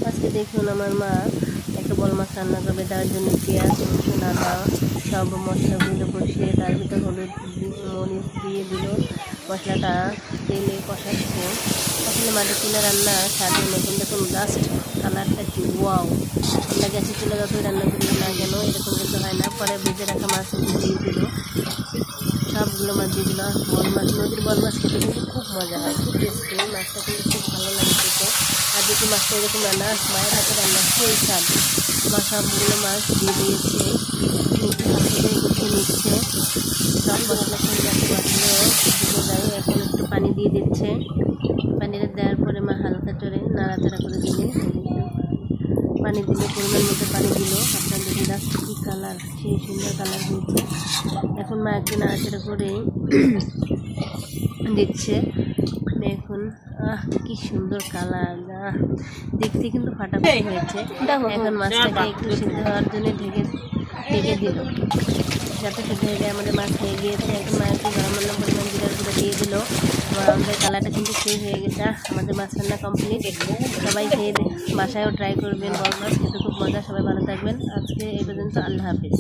আজকে দেখুন আমার মা একটা বড় মাছ রান্না করবে, তার জন্য পেঁয়াজ রসুন আদা সব মশলাগুলো কষিয়ে তার ভিতর হলুদ মরিচ দিয়ে দিল। মশলাটা তেলে কষাচ্ছে। আসলে মাটির চুলা রান্না স্বাদের নতুন দেখুন জাস্ট কালারটা কি ওয়াও। আমরা গ্যাসের চুলা যতই রান্না করি না কেন এরকম কিন্তু হয় না। পরে ভেজে রাখা মাছগুলো দিয়ে দিল, সবগুলো মাছ দিয়ে দিল। বল মাছ, নদীর বল মাছ খেতে কিন্তু খুব মজা হয়, খুব টেস্টি। মাছটা কিন্তু খুব ভালো লাগে খেতে। আর যদি মাছটা এরকম রান্না মায়ের হাতে রান্না সেই স্বাদ। মা সবগুলো মাছ দিয়ে দিয়েছে, নিচে হাত থেকে গুছিয়ে নিচ্ছে। সব মশলা সঙ্গে যাতে মাছগুলো ঢুকে যায়। এখন একটু পানি দিয়ে দিচ্ছে। পানিটা দেওয়ার পরে মা হালকা করে নাড়াচাড়া করে দিলে পানি দিলে পরিমাণ মতো পানি দিল। আপনার দেখে যাচ্ছে কী কালার, সেই সুন্দর কালার হয়েছে। এখন মা একটু নাড়াচাড়া করে দিচ্ছে। দেখুন কি সুন্দর কালার, দেখতে কিন্তু ফাটাফাটি হয়েছে। এখন মাছটাকে একটু সিদ্ধ হওয়ার জন্য ঢেকে দিল, যাতে সিদ্ধ হয়ে যায়। আমাদের মাছ হয়ে গিয়েছে। এখন মা একটু গরম মশলা পরিমাণ জিরার গুঁড়ো দিয়ে দিল। আমাদের কালারটা কিন্তু সেই হয়ে গেছে। আমাদের মাছ রান্না কমপ্লিট। সবাই খেয়ে বাসায়ও ট্রাই করবেন, বড় মাছ খেতে খুব মজা। সবাই ভালো থাকবেন। আজকে এই পর্যন্ত, আল্লাহ হাফিজ।